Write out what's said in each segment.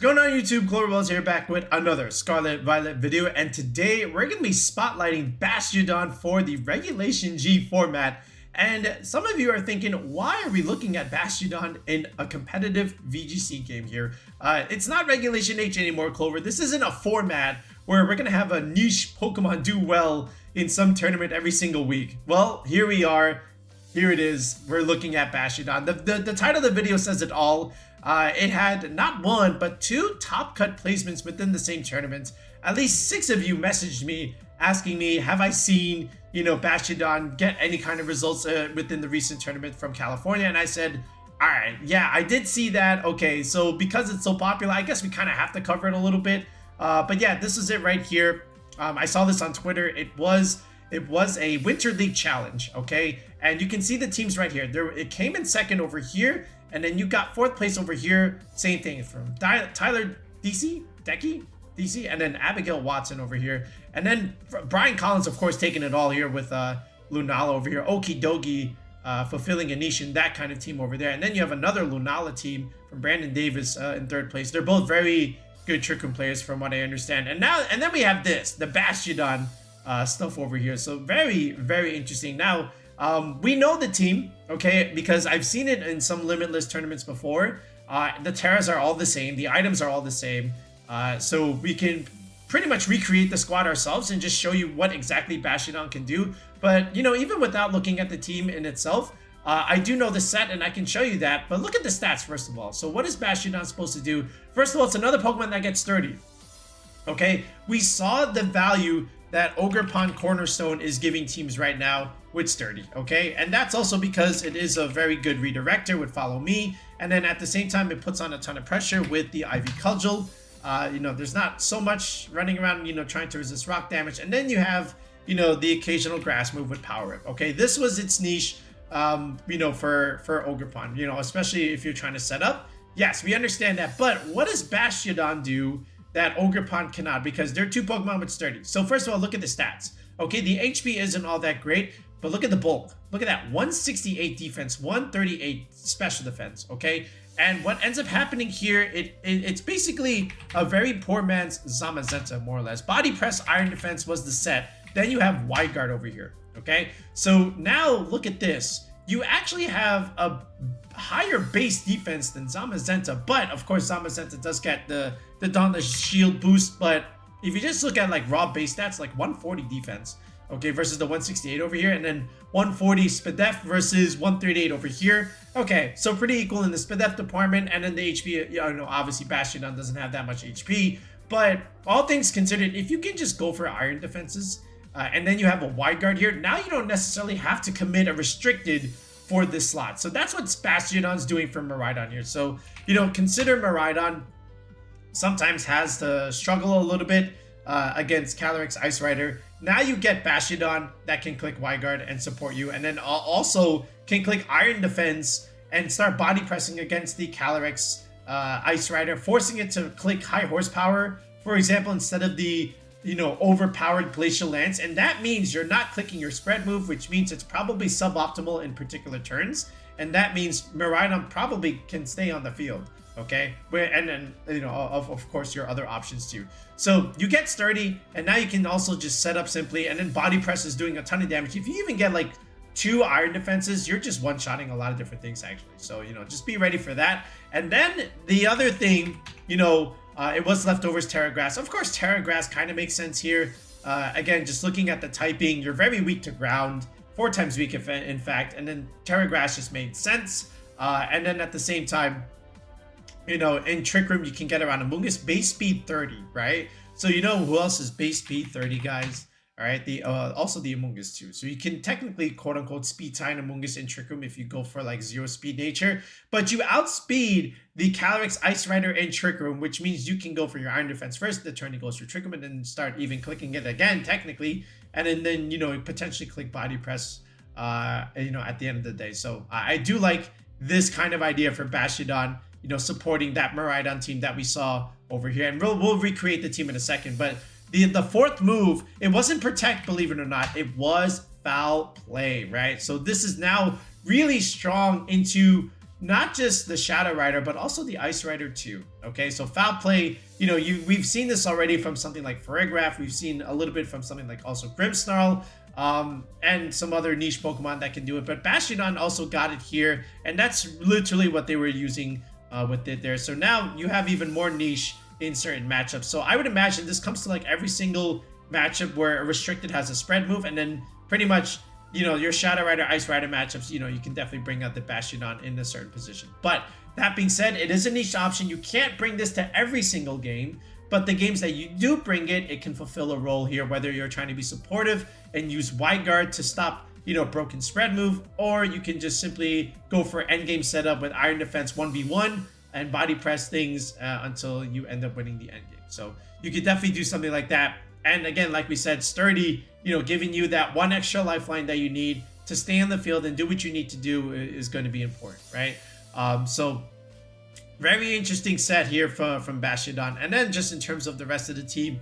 What's going on YouTube? Cloverwell's here back with another Scarlet Violet video, and today we're going to be spotlighting Bastiodon for the regulationG format. And some of you are thinking, why are we looking at Bastiodon in a competitive VGC game here? It's not regulation H anymore, Clover. This isn't a format where we're going to have a niche Pokemon do well in some tournament every single week. Well, here we are. Here it is. We're looking at Bastiodon. The title of the video says it all. It had not one, but two top cut placements within the same tournament. At least 6 of you messaged me asking me, have I seen, Bastiodon get any kind of results within the recent tournament from California? And I said, all right, yeah, I did see that. Okay, so because it's so popular, I guess we kind of have to cover it a little bit. But yeah, this is it right here. I saw this on Twitter. It was a Winter League challenge, okay? And you can see the teams right here. It came in second over here, and then you got 4th place over here. Same thing from Tyler DC, and then Abigail Watson over here. And then Brian Collins, of course, taking it all here with Lunala over here. Okidogi fulfilling a niche in that kind of team over there. And then you have another Lunala team from Brandon Davis in 3rd place. They're both very good Trick Room players from what I understand. And then we have this, the Bastiodon stuff over here. So very, very interesting. Now, we know the team, okay, because I've seen it in some limitless tournaments before. The Terras are all the same. The items are all the same. So we can pretty much recreate the squad ourselves and just show you what exactly Bastiodon can do. But, even without looking at the team in itself, I do know the set and I can show you that. But look at the stats, first of all. So what is Bastiodon supposed to do? First of all, it's another Pokemon that gets sturdy. Okay, we saw the value that Ogerpon Cornerstone is giving teams right now with sturdy, okay? And that's also because it is a very good redirector with Follow Me, and then at the same time it puts on a ton of pressure with the Ivy Cudgel. There's not so much running around, trying to resist rock damage. And then you have, the occasional grass move with Power Whip, okay? This was its niche, for Ogerpon, especially if you're trying to set up. Yes, we understand that, but what does Bastiodon do that Ogerpon cannot, because they're 2 Pokemon with sturdy? So first of all, look at the stats. Okay, the HP isn't all that great, but look at the bulk. Look at that, 168 defense, 138 special defense, okay? And what ends up happening here, it's basically a very poor man's Zamazenta, more or less. Body Press, Iron Defense was the set. Then you have Wide Guard over here, okay? So now look at this. You actually have a higher base defense than Zamazenta, but of course Zamazenta does get the Dauntless Shield boost. But if you just look at like raw base stats, like 140 defense, okay, versus the 168 over here, and then 140 Spadef versus 138 over here. Okay, so pretty equal in the Spadef department. And then the HP, obviously Bastiodon doesn't have that much HP, but all things considered, if you can just go for iron defenses, and then you have a Wide Guard here, now you don't necessarily have to commit a restricted for this slot. So that's what Bastiodon's doing for Miraidon here. So, consider Miraidon sometimes has to struggle a little bit against Calyrex Ice Rider. Now you get Bastiodon that can click Wide Guard and support you, and then also can click Iron Defense and start body pressing against the Calyrex Ice Rider, forcing it to click High Horsepower, for example, instead of the overpowered Glacial Lance. And that means you're not clicking your spread move, which means it's probably suboptimal in particular turns. And that means Miraidon probably can stay on the field, okay? And then, of course, your other options too. So you get sturdy, and now you can also just set up simply, and then Body Press is doing a ton of damage. If you even get like 2 iron defenses, you're just one-shotting a lot of different things, actually. So, just be ready for that. And then the other thing, it was Leftovers Terra Grass. Of course, Terra Grass kind of makes sense here. Again, just looking at the typing, you're very weak to ground, 4 times weak in fact, and then Terra Grass just made sense. And then at the same time, in Trick Room, you can get around Amoonguss base speed 30, right? So who else is base speed 30, guys? All right, also the Amoonguss too. So you can technically, quote unquote, speed time Amoonguss in Trick Room if you go for like 0 speed nature, but you outspeed the Calyrex Ice Rider in Trick Room, which means you can go for your Iron Defense first, the turn it goes for Trick Room, and then start even clicking it again, technically, and then potentially click Body Press, at the end of the day. So I do like this kind of idea for Bastiodon, supporting that Miraidon team that we saw over here, and we'll recreate the team in a second, but. The 4th move, it wasn't Protect, believe it or not. It was Foul Play, right? So this is now really strong into not just the Shadow Rider, but also the Ice Rider too. Okay, so foul play, you know, we've seen this already from something like Farigiraf. We've seen a little bit from something like also Grimmsnarl, and some other niche Pokemon that can do it. But Bastiodon also got it here, and that's literally what they were using with it there. So now you have even more niche in certain matchups. So I would imagine this comes to like every single matchup where a restricted has a spread move, and then pretty much, you know, your Shadow Rider, Ice Rider matchups, you know, you can definitely bring out the Bastiodon in a certain position. But that being said, it is a niche option. You can't bring this to every single game, but the games that you do bring it, it can fulfill a role here, whether you're trying to be supportive and use Wide Guard to stop, you know, broken spread move, or you can just simply go for endgame setup with Iron Defense 1v1 and body press things until you end up winning the endgame. So you could definitely do something like that. And again, like we said, sturdy, you know, giving you that one extra lifeline that you need to stay on the field and do what you need to do is going to be important, right? So very interesting set here from Bastiodon. And then just in terms of the rest of the team,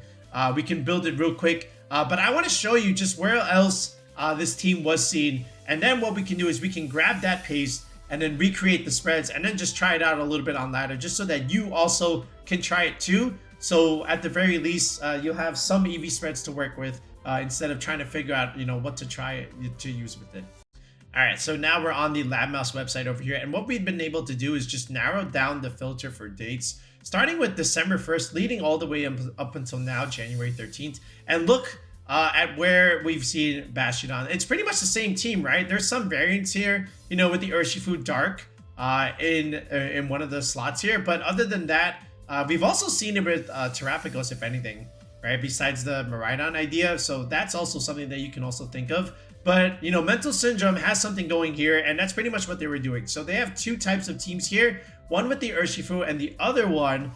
we can build it real quick. But I want to show you just where else this team was seen. And then what we can do is we can grab that pace and then recreate the spreads and then just try it out a little bit on ladder, just so that you also can try it too. So at the very least, you'll have some EV spreads to work with instead of trying to figure out, you know, what to try to use with it. All right, so now we're on the LabMouse website over here, and what we've been able to do is just narrow down the filter for dates, starting with December 1st, leading all the way up until now, January 13th, and look at where we've seen Bastiodon. It's pretty much the same team, right? There's some variants here, you know, with the Urshifu Dark in one of the slots here, but other than that, we've also seen it with Terrapagos, if anything, right? Besides the Miraidon idea. So that's also something that you can also think of. But, you know, MentalSyndrome has something going here, and that's pretty much what they were doing. So they have two types of teams here, one with the Urshifu and the other one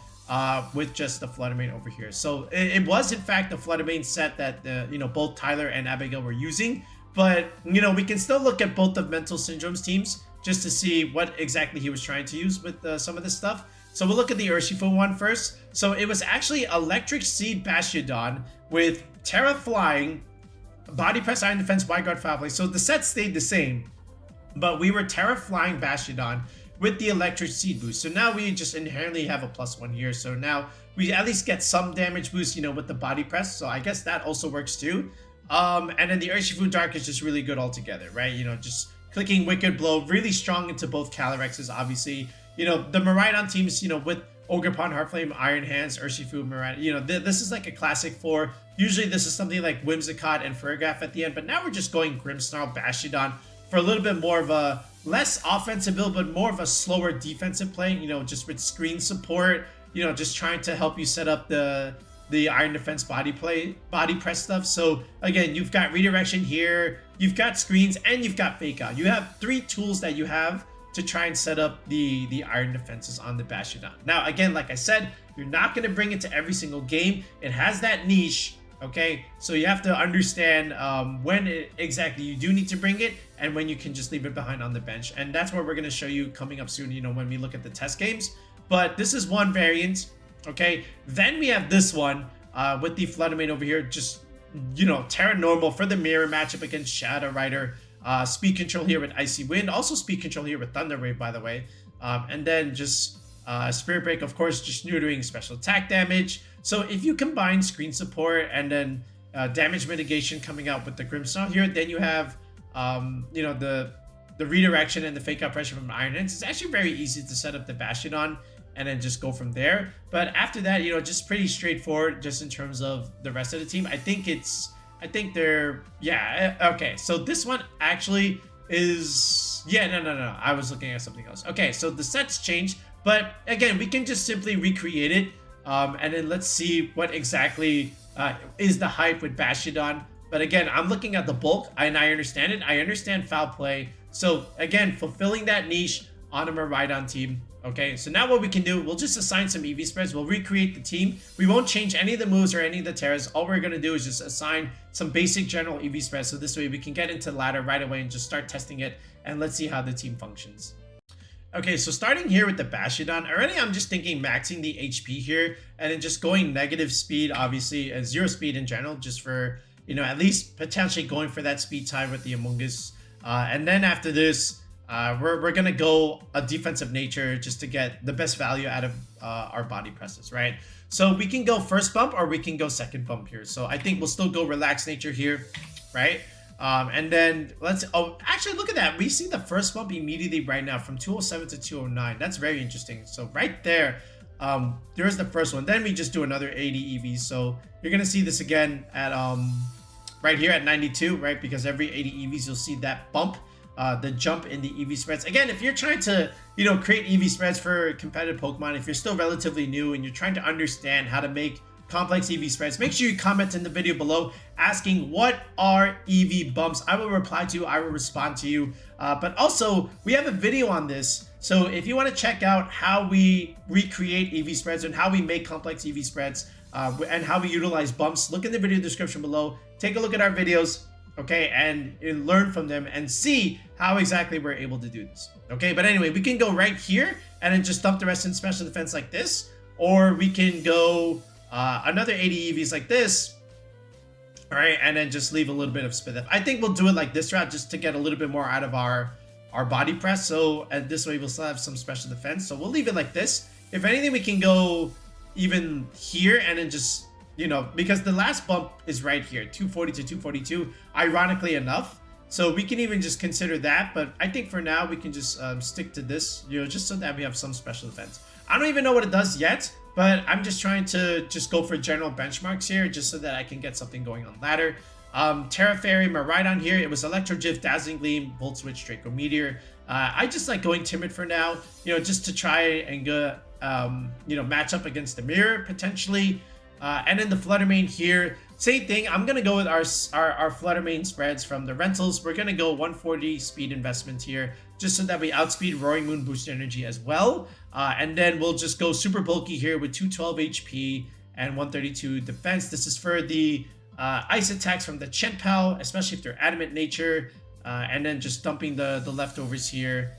with just the Fluttermane over here. So it was, in fact, the Fluttermane set that, you know, both Tyler and Abigail were using. But, you know, we can still look at both of MentalSyndrome's teams just to see what exactly he was trying to use with some of this stuff. So we'll look at the Urshifu one first. So it was actually Electric Seed Bastiodon with Terra Flying, Body Press, Iron Defense, Wide Guard, Foul Play. So the set stayed the same, but we were Terra Flying Bastiodon with the Electric Seed boost. So now we just inherently have a +1 here. So now we at least get some damage boost, you know, with the Body Press. So I guess that also works too. And then the Urshifu Dark is just really good altogether, right? You know, just clicking Wicked Blow, really strong into both Calyrexes, obviously. You know, the Miraidon teams, you know, with Ogerpon, Heartflame, Iron Hands, Urshifu, Miraidon, you know, this is like a classic 4. Usually this is something like Whimsicott and Farigiraf at the end, but now we're just going Grimmsnarl, Bastiodon for a little bit more of a less offensive build, but more of a slower defensive play, you know, just with screen support, you know, just trying to help you set up the Iron Defense body press stuff. So again, you've got redirection here, you've got screens, and you've got fake out. You have 3 tools that you have to try and set up the Iron Defenses on the Bastiodon. Now, again, like I said, you're not going to bring it to every single game. It has that niche, okay? So you have to understand when exactly you do need to bring it and when you can just leave it behind on the bench. And that's what we're going to show you coming up soon, you know, when we look at the test games. But this is one variant, okay? Then we have this one with the Fluttermane over here, just, you know, Terra Normal for the mirror matchup against Shadow Rider. Speed control here with Icy Wind, also speed control here with Thunder Wave, by the way. And then just Spirit Break, of course, just neutering special attack damage. So if you combine screen support and then damage mitigation coming out with the Grimmsnarl here, then you have, you know, the redirection and the fake out pressure from Iron Hands. It's actually very easy to set up the Bastiodon and then just go from there. But after that, you know, just pretty straightforward just in terms of the rest of the team. I think they're, yeah, okay. So this one actually is, yeah, no. I was looking at something else. Okay, so the set's changed, but again, we can just simply recreate it. And then let's see what exactly is the hype with Bastiodon. But again, I'm looking at the bulk and I understand it. I understand foul play. So again, fulfilling that niche on a Miraidon team. Okay, so now what we can do, we'll just assign some EV spreads. We'll recreate the team. We won't change any of the moves or any of the Terras. All we're going to do is just assign some basic general EV spreads. So this way we can get into the ladder right away and just start testing it. And let's see how the team functions. Okay, so starting here with the Bastiodon, already I'm just thinking maxing the HP here. And then just going negative speed, obviously, and 0 speed in general. Just for, you know, at least potentially going for that speed tie with the Among Us. And then after this, we're gonna go a defensive nature just to get the best value out of our body presses, right? So we can go first bump or we can go second bump here. So I think we'll still go relaxed nature here, right? And then actually look at that. We see the first bump immediately right now from 207 to 209. That's very interesting. So right there, there's the first one. Then we just do another 80 EVs. So you're gonna see this again at right here at 92, right? Because every 80 EVs you'll see that bump, the jump in the EV spreads. Again, if you're trying to, create EV spreads for competitive Pokemon, if you're still relatively new and you're trying to understand how to make complex EV spreads, make sure you comment in the video below asking what are EV bumps. I will reply to you, I will respond to you. But also, we have a video on this. So if you want to check out how we recreate EV spreads and how we make complex EV spreads and how we utilize bumps, look in the video description below. Take a look at our videos, okay, and learn from them and see how exactly we're able to do this, okay? But anyway, we can go right here and then just dump the rest in special defense like this, or we can go another 80 EVs like this, all right, and then just leave a little bit of Spidef. I think we'll do it like this route just to get a little bit more out of our body press. So this way we'll still have some special defense. So we'll leave it like this. If anything, we can go even here and then just, because the last bump is right here, 240 to 242, ironically enough. So we can even just consider that. But I think for now, we can just stick to this, just so that we have some special defense. I don't even know what it does yet, but I'm just trying to just go for general benchmarks here just so that I can get something going on ladder. Terra Fairy, Miraidon here. It was Electro Gif, Dazzling Gleam, Volt Switch, Draco Meteor. I just like going Timid for now, just to try and go, match up against the Mirror potentially. And then the Flutter Mane here, same thing. I'm gonna go with our Flutter Mane spreads from the rentals. We're gonna go 140 speed investment here, just so that we outspeed Roaring Moon boost energy as well. And then we'll just go super bulky here with 212 HP and 132 defense. This is for the ice attacks from the Chenpal, especially if they're adamant nature. And then just dumping the leftovers here.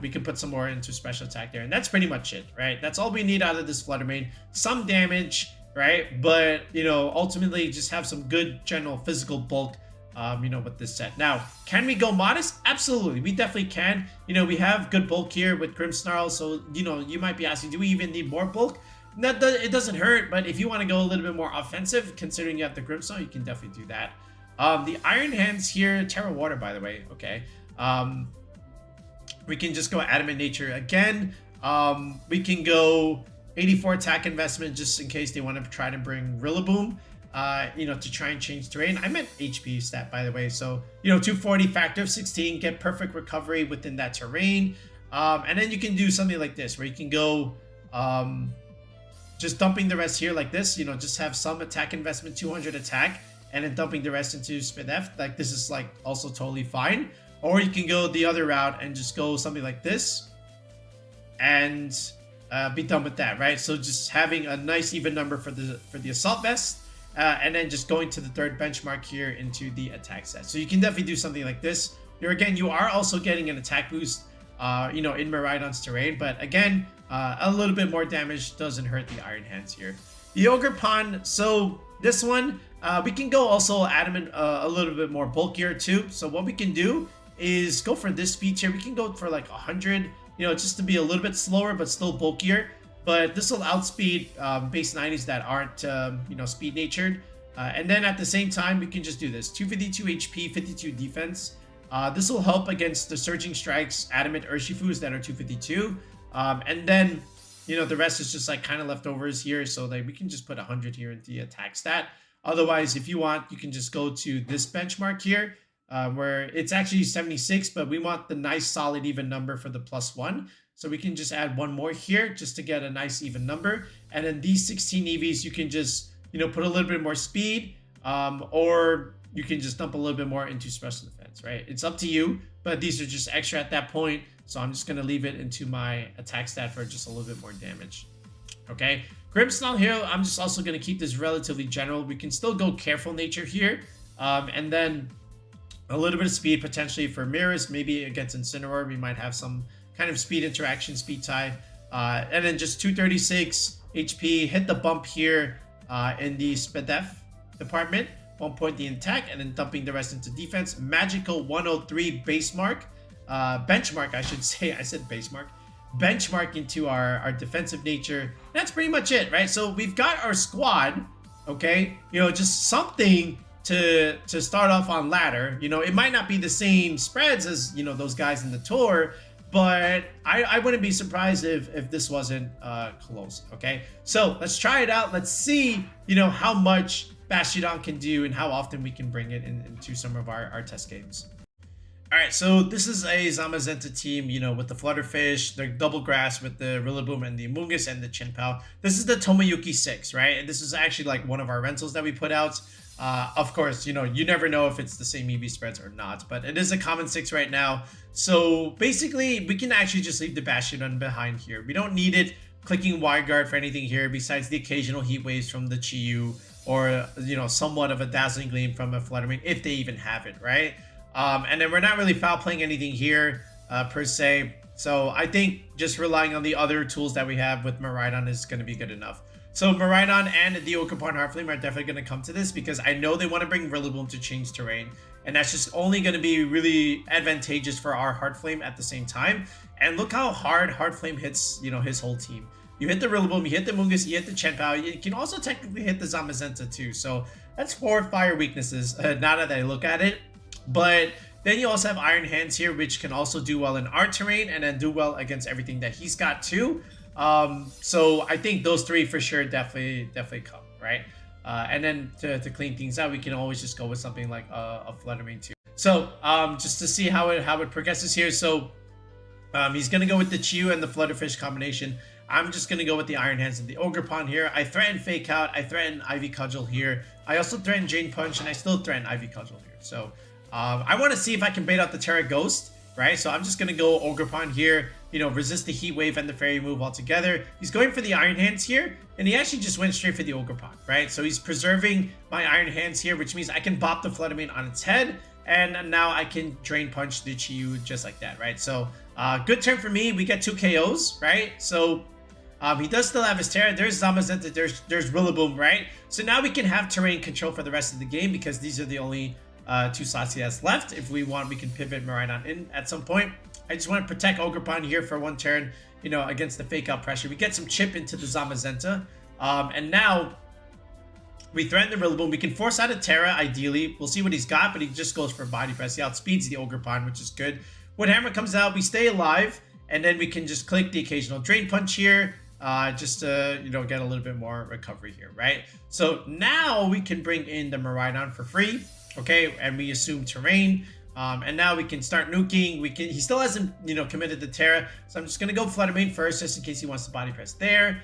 We can put some more into special attack there, and that's pretty much it, right? That's all we need out of this Flutter Mane. Some damage, right? But ultimately just have some good general physical bulk, with this set. Now, can we go modest? Absolutely, we definitely can. We have good bulk here with Grimmsnarl, so you might be asking, do we even need more bulk? It doesn't hurt, but if you want to go a little bit more offensive, considering you have the Grimmsnarl, you can definitely do that. The Iron Hands here, Terra Water, by the way, okay. We can just go Adamant Nature again. We can go 84 attack investment just in case they want to try to bring Rillaboom, to try and change terrain. I meant HP stat, by the way. So, 240 factor of 16, get perfect recovery within that terrain. And then you can do something like this, where you can go just dumping the rest here like this, just have some attack investment, 200 attack, and then dumping the rest into Spidef. Like, this is like also totally fine. Or you can go the other route and just go something like this and be done with that, right? So just having a nice even number for the Assault Vest, and then just going to the third benchmark here into the attack set. So you can definitely do something like this. Here again, you are also getting an attack boost, in Miraidon's terrain, but again, a little bit more damage doesn't hurt the Iron Hands here. The Ogerpon, so this one, we can go also Adamant a little bit more bulkier too. So what we can do is go for this speed here. We can go for like 100, just to be a little bit slower but still bulkier. But this will outspeed base 90s that aren't, speed natured. And then at the same time, we can just do this. 252 HP, 52 defense. This will help against the Surging Strikes, Adamant Urshifus that are 252. And then, the rest is just like kind of leftovers here. So like we can just put 100 here in the attack stat. Otherwise, if you want, you can just go to this benchmark here. Where it's actually 76, but we want the nice solid even number for the +1. So we can just add one more here just to get a nice even number. And then these 16 EVs, you can just, put a little bit more speed, or you can just dump a little bit more into special defense, right? It's up to you, but these are just extra at that point. So I'm just going to leave it into my attack stat for just a little bit more damage. Okay, Grimmsnarl here, I'm just also going to keep this relatively general. We can still go Careful Nature here, and then a little bit of speed potentially for Mirrors. Maybe against Incineroar, we might have some kind of speed interaction, speed tie. And then just 236 HP, hit the bump here in the Spidef department. 1 point the attack, and then dumping the rest into defense. Magical 103 base mark. benchmark, I should say. I said base mark. Benchmark into our defensive nature. That's pretty much it, right? So we've got our squad, okay? You know, just something to start off on ladder. You know, it might not be the same spreads as, you know, those guys in the tour, but I wouldn't be surprised if this wasn't close, okay? So let's try it out. Let's see, you know, how much Bastiodon can do and how often we can bring it into some of our test games. All right, so this is a Zamazenta team, you know, with the Flutterfish, the Double Grass with the Rillaboom and the Amoonguss and the Chinpow. This is the Tomoyuki 6, right? And this is actually like one of our rentals that we put out. Of course, you know, you never know if it's the same EV spreads or not, but it is a common 6 right now. So basically, we can actually just leave the Bastiodon behind here. We don't need it clicking wide guard for anything here besides the occasional heat waves from the Chiyu or, you know, somewhat of a Dazzling Gleam from a Fluttermane if they even have it, right? And then we're not really foul playing anything here per se. So I think just relying on the other tools that we have with Miraidon is going to be good enough. So Miraidon and the Ogerpon Heartflame are definitely going to come to this because I know they want to bring Rillaboom to change terrain. And that's just only going to be really advantageous for our Heartflame at the same time. And look how hard Heartflame hits, you know, his whole team. You hit the Rillaboom, you hit the Amoonguss, you hit the Chenpao. You can also technically hit the Zamazenta too. So that's 4 fire weaknesses now that I look at it. But then you also have Iron Hands here, which can also do well in our terrain and then do well against everything that he's got too. So I think those 3 for sure definitely come, right? And then to clean things out, we can always just go with something like a Fluttermane too. So just to see how it progresses here. So he's going to go with the Chiyu and the Flutterfish combination. I'm just going to go with the Iron Hands and the Ogerpon here. I threaten Fake Out. I threaten Ivy Cudgel here. I also threaten Drain Punch, and I still threaten Ivy Cudgel here. So I want to see if I can bait out the Terra Ghost, right? So I'm just going to go Ogerpon here, you know, resist the Heat Wave and the Fairy move altogether. He's going for the Iron Hands here, and he actually just went straight for the Ogerpon, right? So he's preserving my Iron Hands here, which means I can bop the Fluttermane on its head, and now I can Drain Punch the Chiyu just like that, right? So good turn for me. We get 2 KOs, right? So he does still have his Terra. There's Zamazenta, there's Rillaboom, right? So now we can have terrain control for the rest of the game because these are the only 2 slots he has left. If we want, we can pivot Miraidon in at some point. I just want to protect Ogerpon here for 1 turn, you know, against the Fake Out pressure. We get some chip into the Zamazenta. And now we threaten the Rillaboom. We can force out a Terra, ideally. We'll see what he's got, but he just goes for Body Press. He outspeeds the Ogerpon, which is good. When Hammer comes out, we stay alive, and then we can just click the occasional Drain Punch here. Just to, you know, get a little bit more recovery here, right? So now we can bring in the Miraidon for free, okay? And we assume terrain. And now we can start nuking. He still hasn't, you know, committed the Terra. So I'm just going to go Fluttermane first, just in case he wants to Body Press there.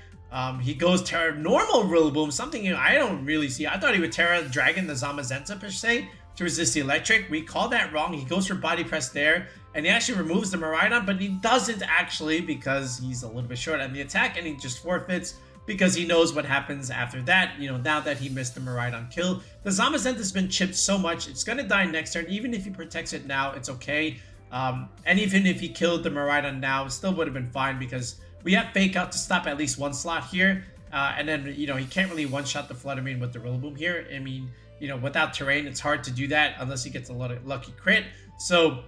He goes Terra normal Rillaboom, something, you know, I don't really see. I thought he would Terra Dragon the Zamazenta per se to resist the electric. We call that wrong. He goes for Body Press there, and he actually removes the Miraidon, but he doesn't actually because he's a little bit short on the attack, and he just forfeits because he knows what happens after that, you know, now that he missed the Miraidon kill. The Zamazenta's been chipped so much, it's going to die next turn. Even if he protects it now, it's okay. And even if he killed the Miraidon now, it still would have been fine because we have Fake Out to stop at least 1 slot here. And then, you know, he can't really one-shot the Fluttermane with the Rillaboom here. I mean, you know, without terrain, it's hard to do that unless he gets a lot of lucky crit. So,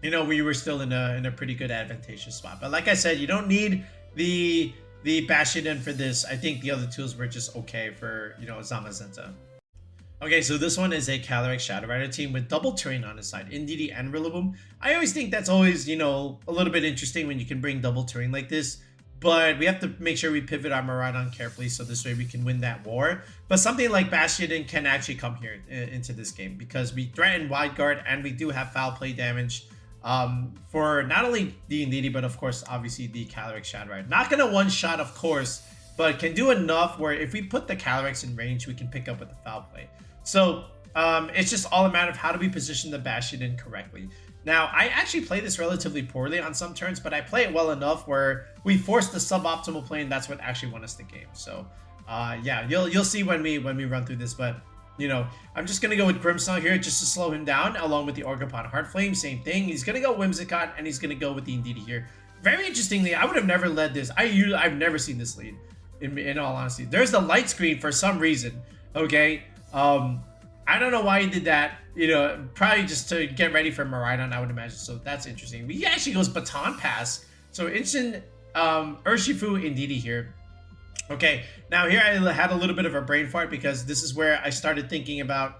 you know, we were still in a pretty good advantageous spot. But like I said, you don't need the Bastiodon for this. I think the other tools were just okay for, you know, Zamazenta. Okay, so this one is a Calyrex Shadow Rider team with double terrain on his side, Indeedee and Rillaboom. I always think that's always, you know, a little bit interesting when you can bring double terrain like this. But we have to make sure we pivot our Miraidon carefully so this way we can win that war. But something like Bastiodon can actually come here into this game because we threaten Wide Guard and we do have foul play damage for not only the Indeedee, but of course, obviously the Calyrex Shadow Rider. Not going to one-shot, of course, but can do enough where if we put the Calyrex in range, we can pick up with the foul play. So it's just all a matter of how do we position the Bastiodon correctly. Now, I actually play this relatively poorly on some turns, but I play it well enough where we force the suboptimal play, and that's what actually won us the game. So, yeah, you'll see when we run through this, but, you know, I'm just going to go with Grimmsnarl here just to slow him down, along with the Ogerpon Heartflame, same thing. He's going to go Whimsicott, and he's going to go with the Indeedee here. Very interestingly, I would have never led this. I've never seen this lead, in all honesty. There's the light screen for some reason, okay? I don't know why he did that. You know, probably just to get ready for Miraidon, I would imagine. So that's interesting. He actually goes Baton Pass. So instant Urshifu Indeedee here. Okay, now here I had a little bit of a brain fart because this is where I started thinking about,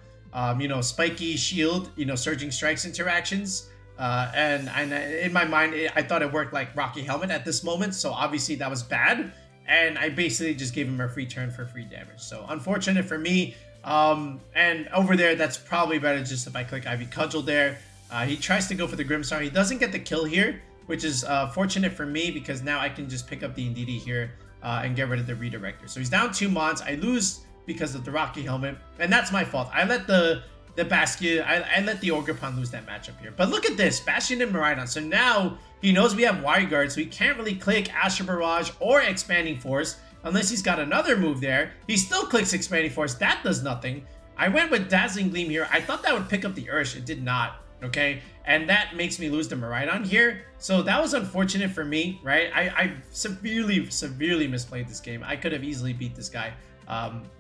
you know, Spiky Shield, you know, Surging Strikes interactions. And in my mind, I thought it worked like Rocky Helmet at this moment. So obviously that was bad. And I basically just gave him a free turn for free damage. So unfortunate for me. And over there, that's probably better just if I click Ivy Cudgel there. He tries to go for the Grimmsnarl. He doesn't get the kill here, which is fortunate for me because now I can just pick up the Indeedee here and get rid of the Redirector. So he's down 2 Mons. I lose because of the Rocky Helmet, and that's my fault. I let the Bastion, I let the Ogerpon lose that matchup here. But look at this, Bastion and Miraidon. So now he knows we have Wire Guard, so he can't really click Astral Barrage or Expanding Force unless he's got another move there. He still clicks Expanding Force. That does nothing. I went with Dazzling Gleam here. I thought that would pick up the Ursh. It did not. Okay, and that makes me lose the Miraidon here. So that was unfortunate for me, right? I severely misplayed this game. I could have easily beat this guy,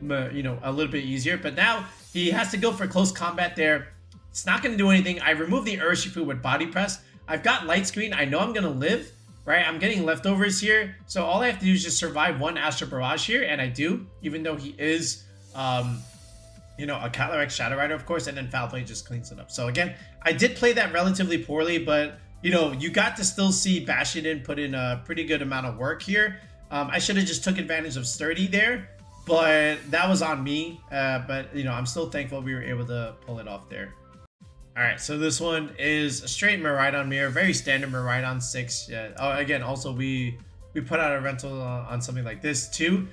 you know, a little bit easier. But now he has to go for close combat there. It's not going to do anything. I removed the Urshifu with Body Press. I've got Light Screen. I know I'm going to live, right? I'm getting leftovers here. So all I have to do is just survive one Astral Barrage here, and I do, even though he is... you know, a Calyrex Shadow Rider, of course, and then Foul Play just cleans it up. So again, I did play that relatively poorly, but, you know, you got to still see Bastiodon put in a pretty good amount of work here. I should have just took advantage of Sturdy there, but that was on me. But, you know, I'm still thankful we were able to pull it off there. All right, so this one is a straight Miraidon mirror, very standard Miraidon 6. Yeah. Oh, again, also we put out a rental on something like this too.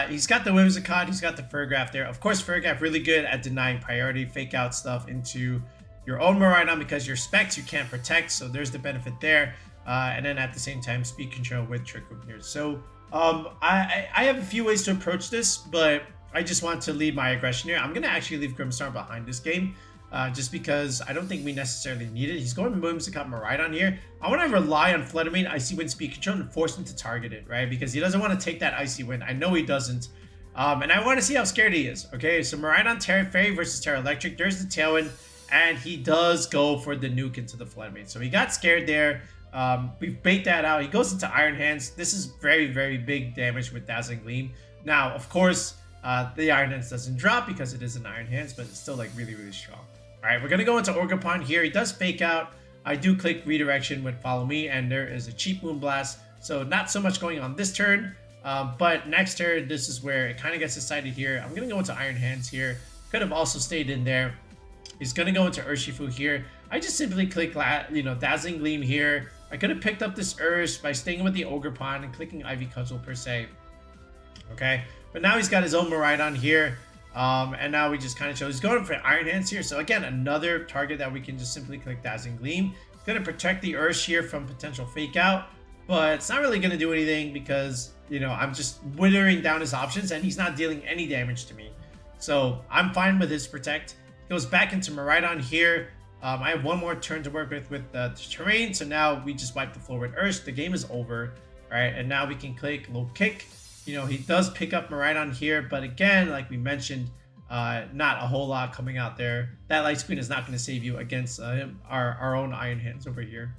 He's got the Whimsicott, he's got the Furgraph there. Of course, Furgraph really good at denying priority, fake out stuff into your own Miraidon because your specs you can't protect, so there's the benefit there. And then at the same time, speed control with Trick Room here. So I have a few ways to approach this, but I just want to lead my aggression here. I'm going to actually leave Grimmsnarl behind this game. Just because I don't think we necessarily need it. He's going Whimsicott Miraidon here. I want to rely on Fluttermane, Icy Wind, Speed Control, and force him to target it, right? Because he doesn't want to take that Icy Wind. I know he doesn't. And I want to see how scared he is. Okay, so Miraidon, Terra Fairy versus Terra Electric. There's the Tailwind, and he does go for the nuke into the Fluttermane. So he got scared there. We've bait that out. He goes into Iron Hands. This is very, very big damage with Dazzling Gleam. Now, of course, the Iron Hands doesn't drop because it is an Iron Hands, but it's still like really, really strong. Alright, we're going to go into Ogerpon here. He does fake out. I do click redirection with Follow Me, and there is a cheap Moonblast. So not so much going on this turn, but next turn, this is where it kind of gets decided here. I'm going to go into Iron Hands here. Could have also stayed in there. He's going to go into Urshifu here. I just simply click, you know, Dazzling Gleam here. I could have picked up this Ursh by staying with the Ogerpon and clicking Ivy Cudgel per se. Okay, but now he's got his own Miraidon here. And now we just kind of show he's going for Iron Hands here. So again, another target that we can just simply click Dazzling Gleam. It's going to protect the Ursh here from potential fake out, but it's not really going to do anything because, you know, I'm just withering down his options and he's not dealing any damage to me. So I'm fine with his protect. Goes back into Miraidon here. I have one more turn to work with the terrain. So now we just wipe the floor with Ursh. The game is over. All right, and now we can click Low Kick. You know, he does pick up Miraidon here, but again, like we mentioned, not a whole lot coming out there. That Light Screen is not going to save you against our own Iron Hands over here.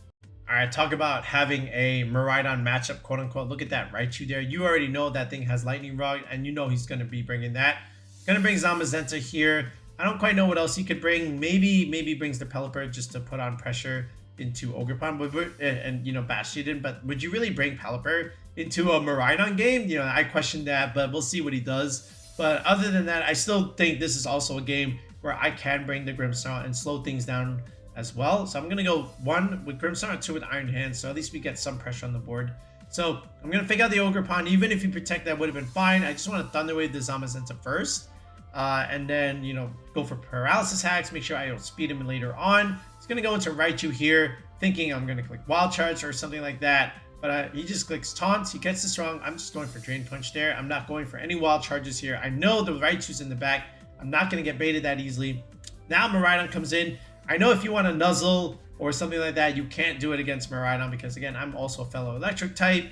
All right, talk about having a Miraidon matchup, quote unquote. Look at that Raichu there. You already know that thing has Lightning Rod, and you know he's going to be bringing that. Going to bring Zamazenta here. I don't quite know what else he could bring. Maybe brings the Pelipper just to put on pressure into Ogerpon and you know, Bastiodon. But would you really bring Pelipper into a Miraidon game? You know, I question that, but we'll see what he does. But other than that, I still think this is also a game where I can bring the Grimmsnarl and slow things down as well. So I'm going to go 1 with Grimmsnarl, 2 with Iron Hands, so at least we get some pressure on the board. So I'm going to fake out the Ogerpon. Even if you protect, that would have been fine. I just want to Thunder Wave the Zamazenta first. And then, you know, go for Paralysis Hacks. Make sure I don't speed him later on. He's going to go into Raichu here, thinking I'm going to click Wild Charge or something like that. But he just clicks Taunts. He gets the Strong. I'm just going for Drain Punch there. I'm not going for any Wild Charges here. I know the Raichu's in the back. I'm not going to get baited that easily. Now Miraidon comes in. I know if you want to Nuzzle or something like that, you can't do it against Miraidon because, again, I'm also a fellow Electric type.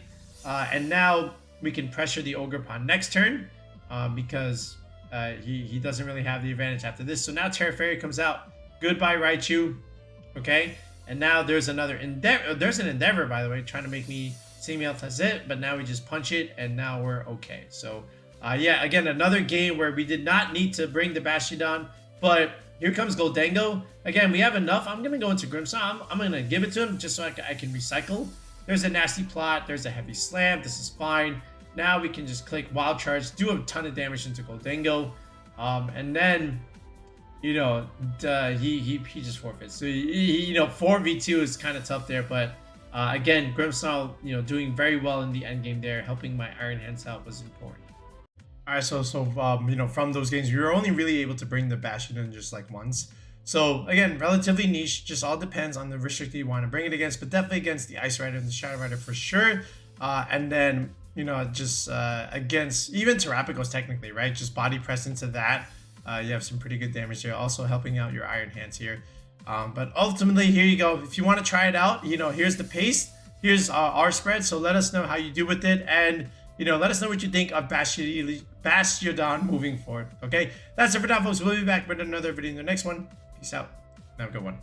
And now we can pressure the Ogerpon next turn because he doesn't really have the advantage after this. So now Terra Fairy comes out. Goodbye, Raichu. Okay, and now there's another Endeavor. There's an Endeavor, by the way, trying to make me see me else as it, but now we just punch it, and now we're okay. So, yeah, again, another game where we did not need to bring the Bastiodon, but here comes Goldango. Again, we have enough. I'm going to go into Grimmsnarl. I'm going to give it to him just so I can recycle. There's a Nasty Plot. There's a Heavy Slam. This is fine. Now we can just click Wild Charge, do a ton of damage into Goldango, and then, you know, he just forfeits. So, you know, 4v2 is kind of tough there, but again, Grimmsnarl, you know, doing very well in the end game there, helping my Iron Hands out was important. All right, so you know, from those games, we were only really able to bring the Bastiodon just like once. So again, relatively niche, just all depends on the restrictor you want to bring it against, but definitely against the Ice Rider and the Shadow Rider for sure. And then, you know, just against even Terrapagos technically, right? Just body press into that. You have some pretty good damage there, also helping out your Iron Hands here. But ultimately, here you go. If you want to try it out, you know, here's the paste. Here's our spread. So let us know how you do with it. And, you know, let us know what you think of Bastiodon moving forward. Okay, that's it for now, folks. We'll be back with another video in the next one. Peace out. Have a good one.